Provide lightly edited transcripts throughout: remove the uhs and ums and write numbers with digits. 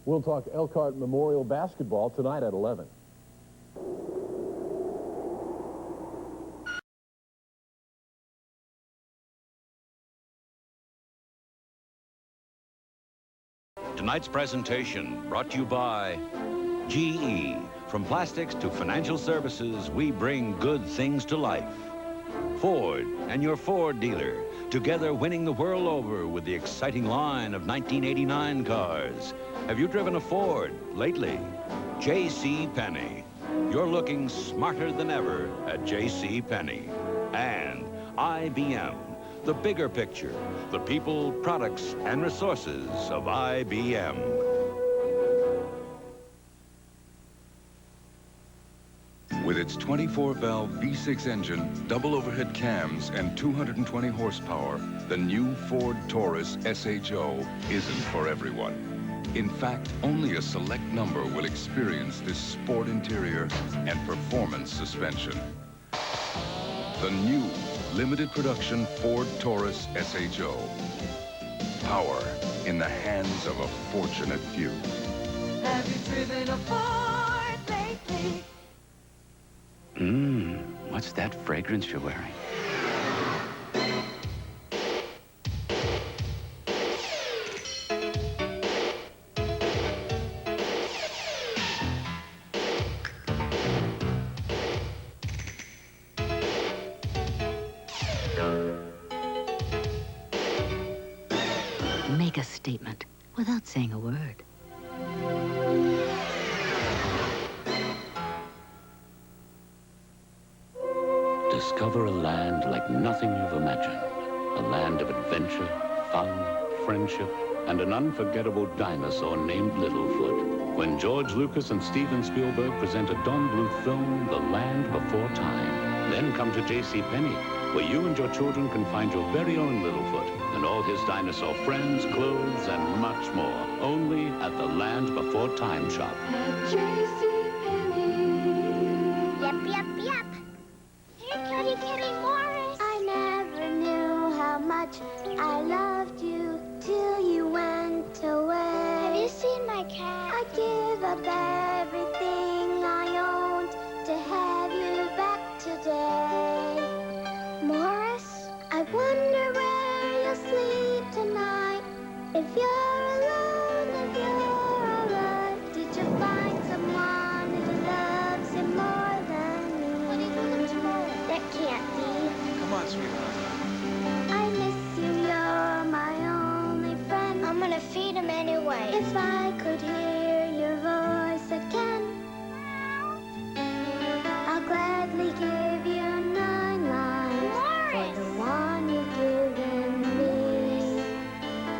We'll talk Elkhart Memorial basketball tonight at 11. Tonight's presentation brought to you by GE. From plastics to financial services, we bring good things to life. Ford and your Ford dealer, together winning the world over with the exciting line of 1989 cars. Have you driven a Ford lately? J.C. Penney. You're looking smarter than ever at J.C. Penney. And IBM. The bigger picture, the people, products, and resources of IBM. With its 24-valve V6 engine, double overhead cams, and 220 horsepower, the new Ford Taurus SHO isn't for everyone. In fact, only a select number will experience this sport interior and performance suspension. The new limited production Ford Taurus SHO. Power in the hands of a fortunate few. Have you driven a Ford lately? What's that fragrance you're wearing? Make a statement without saying a word. Discover a land like nothing you've imagined. A land of adventure, fun, friendship, and an unforgettable dinosaur named Littlefoot. When George Lucas and Steven Spielberg present a Don Bluth film, The Land Before Time. Then come to J.C. Penney, where you and your children can find your very own Littlefoot and all his dinosaur friends, clothes, and much more. Only at the Land Before Time shop. At JCPenney. Yep. Here, Kitty Morris. I never knew how much I loved you till you went away. Have you seen my cat? I'd give up everything I owned to have you back today. Morris, I wonder where you'll sleep tonight. If you're alone, if you're alright. Did you find someone who loves you more than me? What if you look tomorrow? That can't be. Come on, sweetheart. I miss you, you're my only friend. I'm gonna feed him anyway. If I could hear your voice again, I'll gladly give you 9 lives for the one you've given me.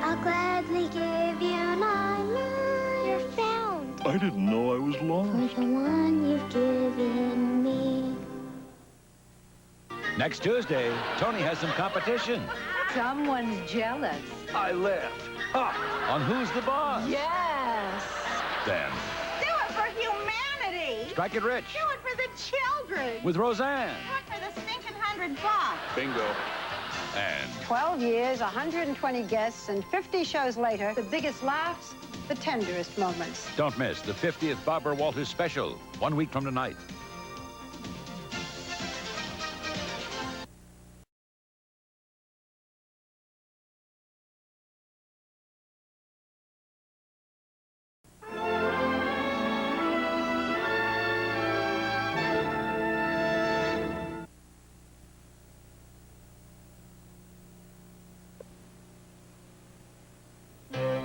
I'll gladly give you 9 lives. You're found. I didn't know I was lost. For the one you've given me. Next Tuesday, Tony has some competition. Someone's jealous. I left. Ha! On Who's the Boss? Yes. Then, Do it for humanity. Strike It Rich Do it for the children. with Roseanne. Do it for the stinking $100. Bingo. And 12 years, 120 guests, and 50 shows later, the biggest laughs, the tenderest moments. don't miss the 50th Barbara Walters special, 1 week from tonight.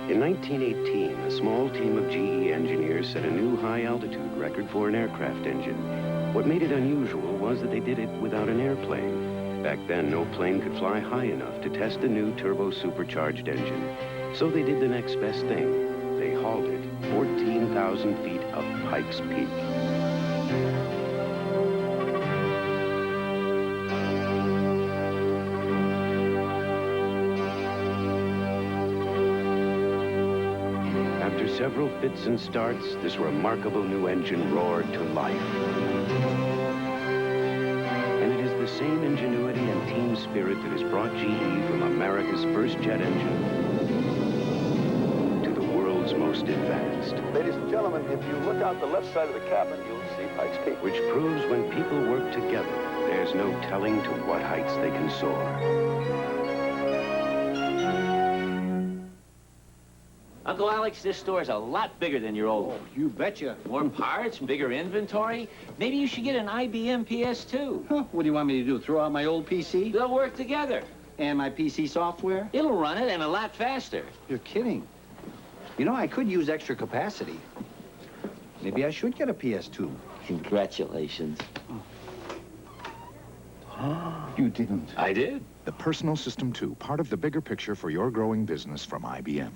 In 1918, a small team of GE engineers set a new high-altitude record for an aircraft engine. What made it unusual was that they did it without an airplane. Back then, no plane could fly high enough to test a new turbo-supercharged engine. So they did the next best thing. They halted 14,000 feet up Pikes Peak. After several fits and starts, this remarkable new engine roared to life. And it is the same ingenuity and team spirit that has brought GE from America's first jet engine to the world's world's most advanced. Ladies and gentlemen, if you look out the left side of the cabin, you'll see Pikes Peak. Which proves when people work together, there's no telling to what heights they can soar. Uncle Alex, this store's a lot bigger than your old one. You betcha. More parts, bigger inventory. Maybe you should get an IBM PS2. Huh, what do you want me to do, throw out my old PC? They'll work together. And my PC software? It'll run it and a lot faster. You're kidding. You know, I could use extra capacity. Maybe I should get a PS2. Congratulations. You didn't. I did. The Personal System 2, part of the bigger picture for your growing business from IBM.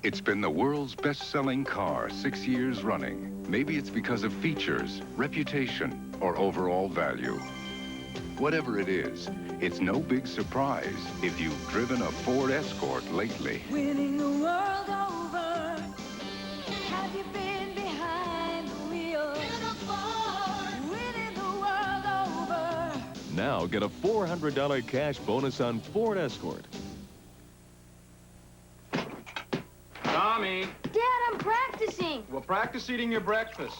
It's been the world's best-selling car 6 years running. Maybe it's because of features, reputation, or overall value. Whatever it is, it's no big surprise if you've driven a Ford Escort lately. Winning the world over. Have you been behind the wheel? Winning the world over. Now get a $400 cash bonus on Ford Escort. Tommy! Dad, I'm practicing. Well, practice eating your breakfast.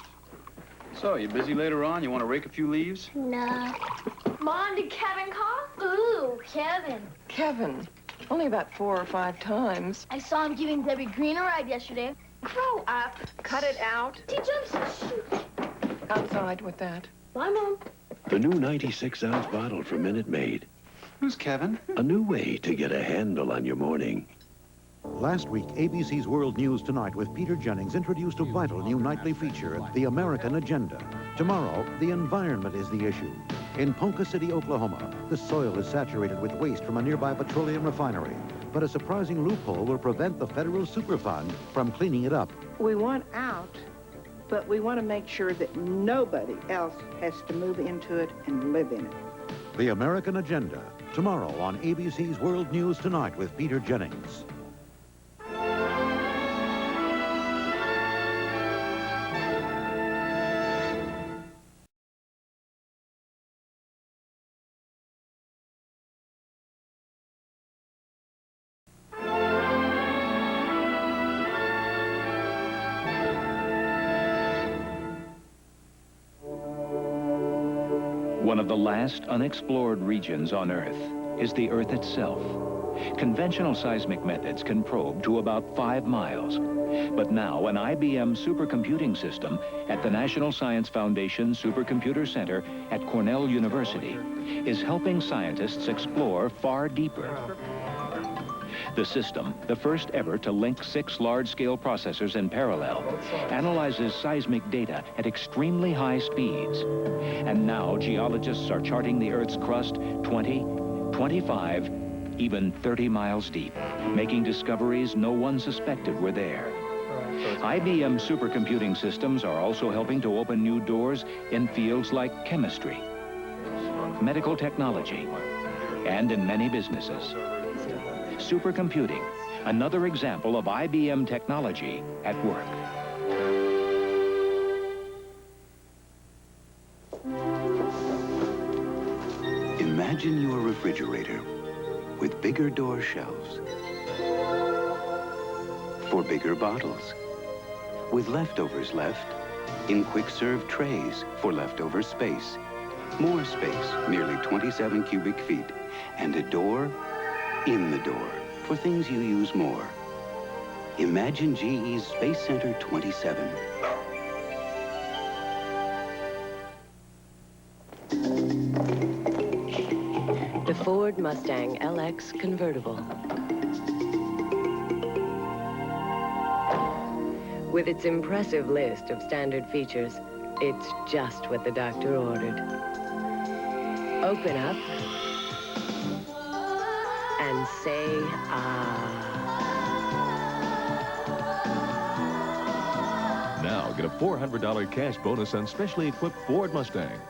So, you busy later on? You want to rake a few leaves? No. Mom, did Kevin call? Ooh, Kevin. Kevin, only about 4 or 5 times. I saw him giving Debbie Green a ride yesterday. Grow up. Cut it out. He jumps and shoots. Outside with that. Bye, Mom. The new 96-ounce bottle from Minute Maid. Who's Kevin? A new way to get a handle on your morning. Last week, ABC's World News Tonight with Peter Jennings introduced a vital new nightly feature, The American Agenda. Tomorrow, the environment is the issue. In Ponca City, Oklahoma, the soil is saturated with waste from a nearby petroleum refinery. But a surprising loophole will prevent the federal Superfund from cleaning it up. We want out, but we want to make sure that nobody else has to move into it and live in it. The American Agenda, tomorrow on ABC's World News Tonight with Peter Jennings. One of the last unexplored regions on Earth is the Earth itself. Conventional seismic methods can probe to about 5 miles. But now an IBM supercomputing system at the National Science Foundation Supercomputer Center at Cornell University is helping scientists explore far deeper. The system, the first ever to link 6 large-scale processors in parallel, analyzes seismic data at extremely high speeds. And now geologists are charting the Earth's crust 20, 25, even 30 miles deep, making discoveries no one suspected were there. IBM supercomputing systems are also helping to open new doors in fields like chemistry, medical technology, and in many businesses. Supercomputing, another example of IBM technology at work. Imagine your refrigerator with bigger door shelves, for bigger bottles, with leftovers left in quick-serve trays for leftover space, more space, nearly 27 cubic feet, and a door in the door for things you use more. Imagine GE's Space Center 27. The Ford Mustang LX convertible. With its impressive list of standard features, it's just what the doctor ordered. Open up and say, Now get a $400 cash bonus on specially equipped Ford Mustang.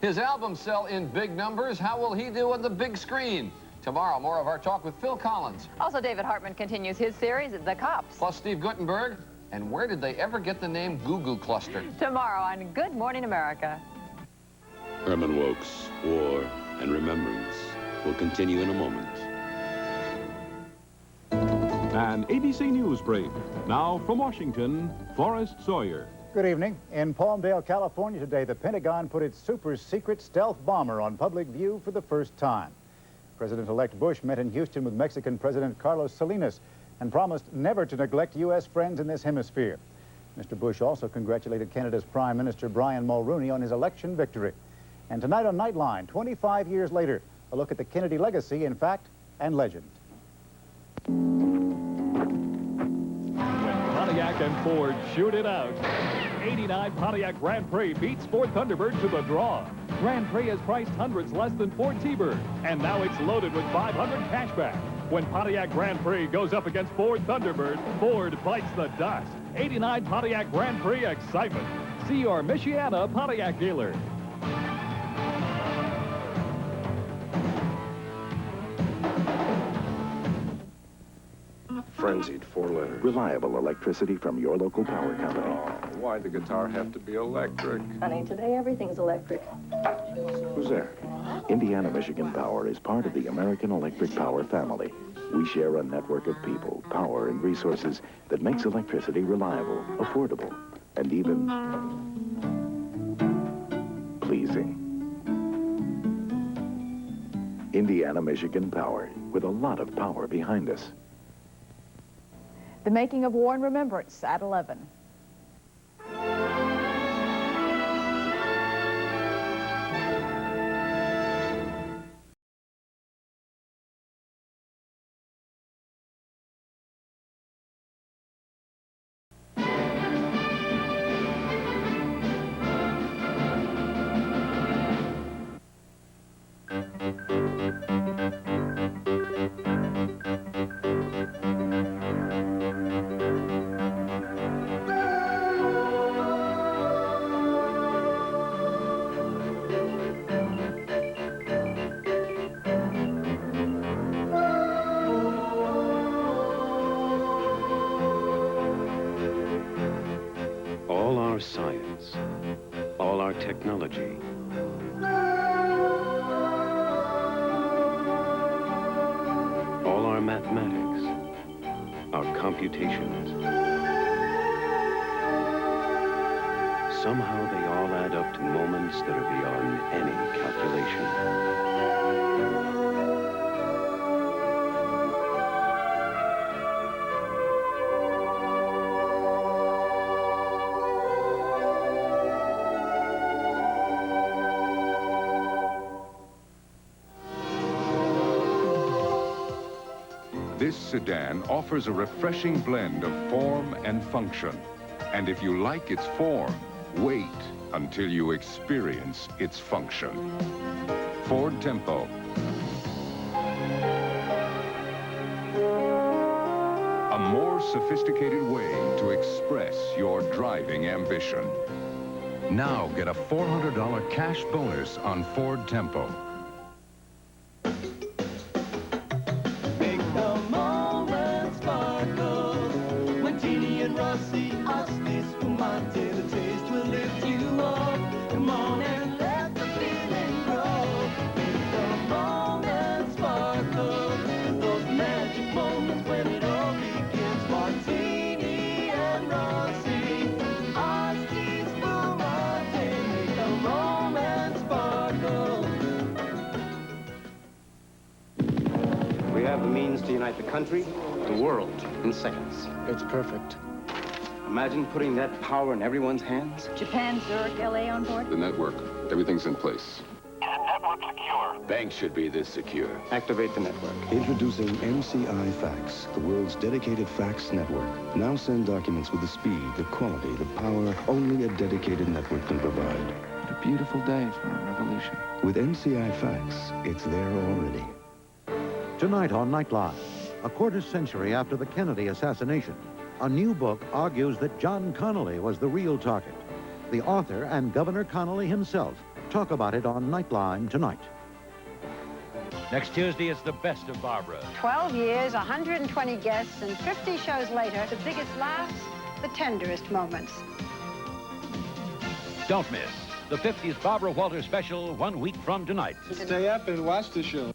His albums sell in big numbers. How will he do on the big screen? Tomorrow, more of our talk with Phil Collins. Also, David Hartman continues his series, The Cops. Plus Steve Guttenberg. And where did they ever get the name Goo Goo Cluster? Tomorrow on Good Morning America. Herman Wouk's War and Remembrance will continue in a moment. An ABC News brief. Now from Washington, Forrest Sawyer. Good evening. In Palmdale, California today, the Pentagon put its super-secret stealth bomber on public view for the first time. President-elect Bush met in Houston with Mexican President Carlos Salinas and promised never to neglect U.S. friends in this hemisphere. Mr. Bush also congratulated Canada's Prime Minister Brian Mulroney on his election victory. And tonight on Nightline, 25 years later, a look at the Kennedy legacy in fact and legend. Pontiac and Ford shoot it out. 89 Pontiac Grand Prix beats Ford Thunderbird to the draw. Grand Prix has priced hundreds less than Ford T-Bird, and now it's loaded with 500 cashback. When Pontiac Grand Prix goes up against Ford Thunderbird, Ford bites the dust. 89 Pontiac Grand Prix excitement. See your Michiana Pontiac dealer. Frenzied 4-letter. Reliable electricity from your local power company. Oh, why'd the guitar have to be electric? Honey, today everything's electric. Who's there? Indiana Michigan Power is part of the American Electric Power family. We share a network of people, power, and resources that makes electricity reliable, affordable, and even pleasing. Indiana Michigan Power, with a lot of power behind us. The Making of War and Remembrance at 11. All our science, all our technology, all our mathematics, our computations, somehow they all add up to moments that are beyond any calculation. This sedan offers a refreshing blend of form and function. And if you like its form, wait until you experience its function. Ford Tempo. A more sophisticated way to express your driving ambition. Now get a $400 cash bonus on Ford Tempo. We have the means to unite the country, the world, in seconds. It's perfect. Imagine putting that power in everyone's hands. Japan, Zurich, LA on board? The network, everything's in place. Network secure. Banks should be this secure. Activate the network. Introducing MCI Fax, the world's dedicated fax network. Now send documents with the speed, the quality, the power only a dedicated network can provide. What a beautiful day for a revolution. With MCI Fax, it's there already. Tonight on Nightline, a quarter-century after the Kennedy assassination, a new book argues that John Connally was the real target. The author and Governor Connally himself talk about it on Nightline tonight. Next Tuesday, it's the best of Barbara. 12 years, 120 guests, and 50 shows later, the biggest laughs, the tenderest moments. Don't miss the 50th Barbara Walters special 1 week from tonight. Stay up and watch the show.